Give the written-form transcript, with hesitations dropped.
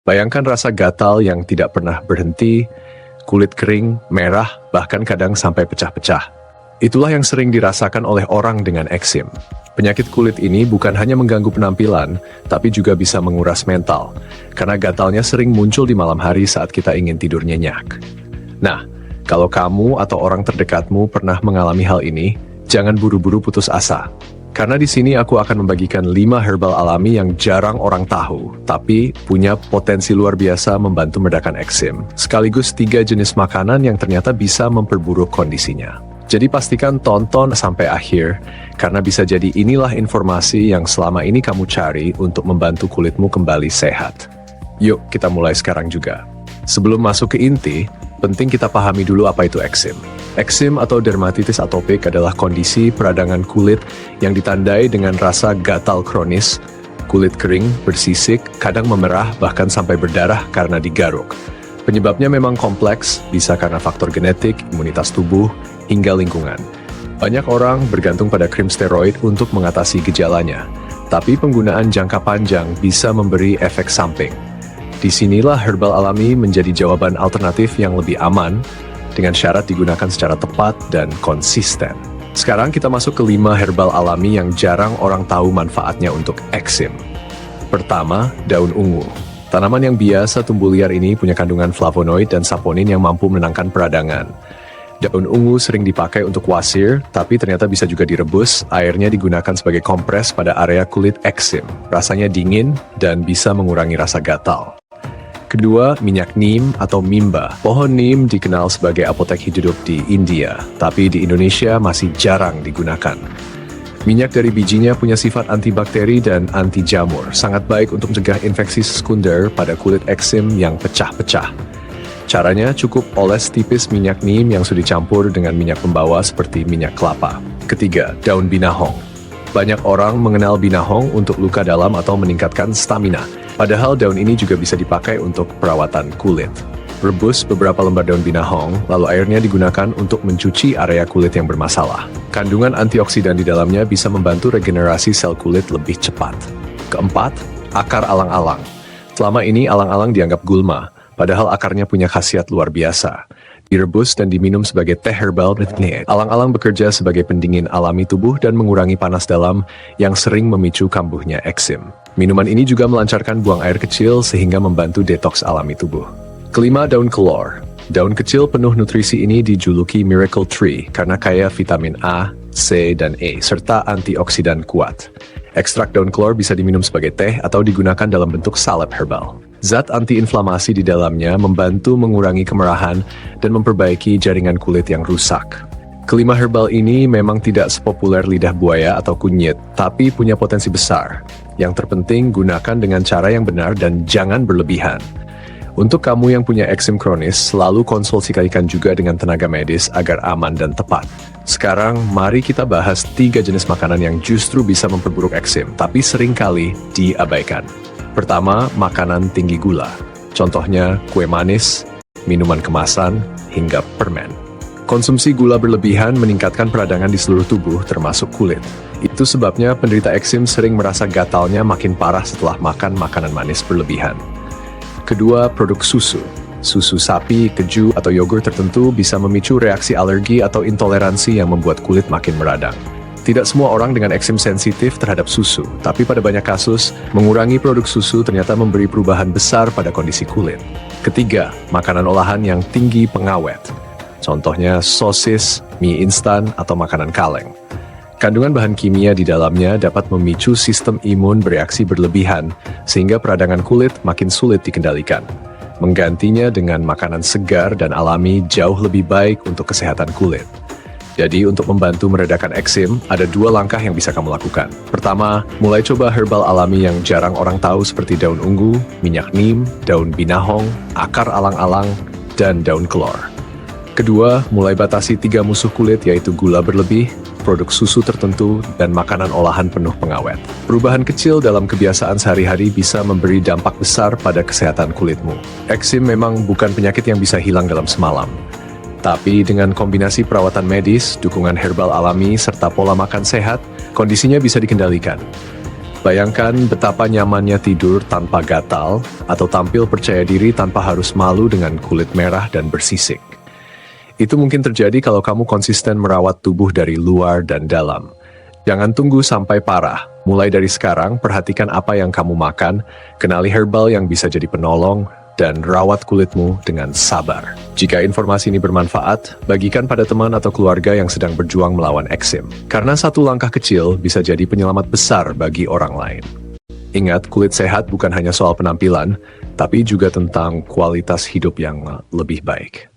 Bayangkan rasa gatal yang tidak pernah berhenti, kulit kering, merah, bahkan kadang sampai pecah-pecah. Itulah yang sering dirasakan oleh orang dengan eksim. Penyakit kulit ini bukan hanya mengganggu penampilan, tapi juga bisa menguras mental, karena gatalnya sering muncul di malam hari saat kita ingin tidur nyenyak. Nah, kalau kamu atau orang terdekatmu pernah mengalami hal ini, jangan buru-buru putus asa. Karena di sini aku akan membagikan 5 herbal alami yang jarang orang tahu, tapi punya potensi luar biasa membantu meredakan eksim. Sekaligus 3 jenis makanan yang ternyata bisa memperburuk kondisinya. Jadi pastikan tonton sampai akhir, karena bisa jadi inilah informasi yang selama ini kamu cari untuk membantu kulitmu kembali sehat. Yuk kita mulai sekarang juga. Sebelum masuk ke inti, penting kita pahami dulu apa itu eksim. Eksim atau dermatitis atopik adalah kondisi peradangan kulit yang ditandai dengan rasa gatal kronis, kulit kering, bersisik, kadang memerah, bahkan sampai berdarah karena digaruk. Penyebabnya memang kompleks, bisa karena faktor genetik, imunitas tubuh, hingga lingkungan. Banyak orang bergantung pada krim steroid untuk mengatasi gejalanya, tapi penggunaan jangka panjang bisa memberi efek samping. Disinilah herbal alami menjadi jawaban alternatif yang lebih aman, dengan syarat digunakan secara tepat dan konsisten. Sekarang kita masuk ke 5 herbal alami yang jarang orang tahu manfaatnya untuk eksim. Pertama, daun ungu. Tanaman yang biasa tumbuh liar ini punya kandungan flavonoid dan saponin yang mampu menenangkan peradangan. Daun ungu sering dipakai untuk wasir, tapi ternyata bisa juga direbus, airnya digunakan sebagai kompres pada area kulit eksim. Rasanya dingin dan bisa mengurangi rasa gatal. Kedua, minyak neem atau mimba. Pohon neem dikenal sebagai apotek hidup di India, tapi di Indonesia masih jarang digunakan. Minyak dari bijinya punya sifat antibakteri dan anti jamur, sangat baik untuk mencegah infeksi sekunder pada kulit eksim yang pecah-pecah. Caranya cukup oles tipis minyak neem yang sudah dicampur dengan minyak pembawa seperti minyak kelapa. Ketiga, daun binahong. Banyak orang mengenal binahong untuk luka dalam atau meningkatkan stamina. Padahal daun ini juga bisa dipakai untuk perawatan kulit. Rebus beberapa lembar daun binahong, lalu airnya digunakan untuk mencuci area kulit yang bermasalah. Kandungan antioksidan di dalamnya bisa membantu regenerasi sel kulit lebih cepat. Keempat, akar alang-alang. Selama ini alang-alang dianggap gulma, padahal akarnya punya khasiat luar biasa. Direbus dan diminum sebagai teh herbal. Alang-alang bekerja sebagai pendingin alami tubuh dan mengurangi panas dalam yang sering memicu kambuhnya eksim. Minuman ini juga melancarkan buang air kecil sehingga membantu detoks alami tubuh. Kelima, daun kelor. Daun kecil penuh nutrisi ini dijuluki Miracle Tree karena kaya vitamin A, C, dan E, serta antioksidan kuat. Ekstrak daun kelor bisa diminum sebagai teh atau digunakan dalam bentuk salep herbal. Zat antiinflamasi di dalamnya membantu mengurangi kemerahan dan memperbaiki jaringan kulit yang rusak. Kelima herbal ini memang tidak sepopuler lidah buaya atau kunyit, tapi punya potensi besar. Yang terpenting, gunakan dengan cara yang benar dan jangan berlebihan. Untuk kamu yang punya eksim kronis, selalu konsultasikan juga dengan tenaga medis agar aman dan tepat. Sekarang, mari kita bahas 3 jenis makanan yang justru bisa memperburuk eksim, tapi seringkali diabaikan. Pertama, makanan tinggi gula. Contohnya, kue manis, minuman kemasan, hingga permen. Konsumsi gula berlebihan meningkatkan peradangan di seluruh tubuh, termasuk kulit. Itu sebabnya penderita eksim sering merasa gatalnya makin parah setelah makan makanan manis berlebihan. Kedua, produk susu. Susu sapi, keju, atau yogurt tertentu bisa memicu reaksi alergi atau intoleransi yang membuat kulit makin meradang. Tidak semua orang dengan eksim sensitif terhadap susu, tapi pada banyak kasus, mengurangi produk susu ternyata memberi perubahan besar pada kondisi kulit. Ketiga, makanan olahan yang tinggi pengawet. Contohnya sosis, mie instan, atau makanan kaleng. Kandungan bahan kimia di dalamnya dapat memicu sistem imun bereaksi berlebihan, sehingga peradangan kulit makin sulit dikendalikan. Menggantinya dengan makanan segar dan alami jauh lebih baik untuk kesehatan kulit. Jadi untuk membantu meredakan eksim, ada 2 langkah yang bisa kamu lakukan. Pertama, mulai coba herbal alami yang jarang orang tahu seperti daun ungu, minyak neem, daun binahong, akar alang-alang, dan daun kelor. Kedua, mulai batasi 3 musuh kulit yaitu gula berlebih, produk susu tertentu, dan makanan olahan penuh pengawet. Perubahan kecil dalam kebiasaan sehari-hari bisa memberi dampak besar pada kesehatan kulitmu. Eksim memang bukan penyakit yang bisa hilang dalam semalam. Tapi dengan kombinasi perawatan medis, dukungan herbal alami, serta pola makan sehat, kondisinya bisa dikendalikan. Bayangkan betapa nyamannya tidur tanpa gatal atau tampil percaya diri tanpa harus malu dengan kulit merah dan bersisik. Itu mungkin terjadi kalau kamu konsisten merawat tubuh dari luar dan dalam. Jangan tunggu sampai parah. Mulai dari sekarang, perhatikan apa yang kamu makan, kenali herbal yang bisa jadi penolong, dan rawat kulitmu dengan sabar. Jika informasi ini bermanfaat, bagikan pada teman atau keluarga yang sedang berjuang melawan eksim. Karena satu langkah kecil bisa jadi penyelamat besar bagi orang lain. Ingat, kulit sehat bukan hanya soal penampilan, tapi juga tentang kualitas hidup yang lebih baik.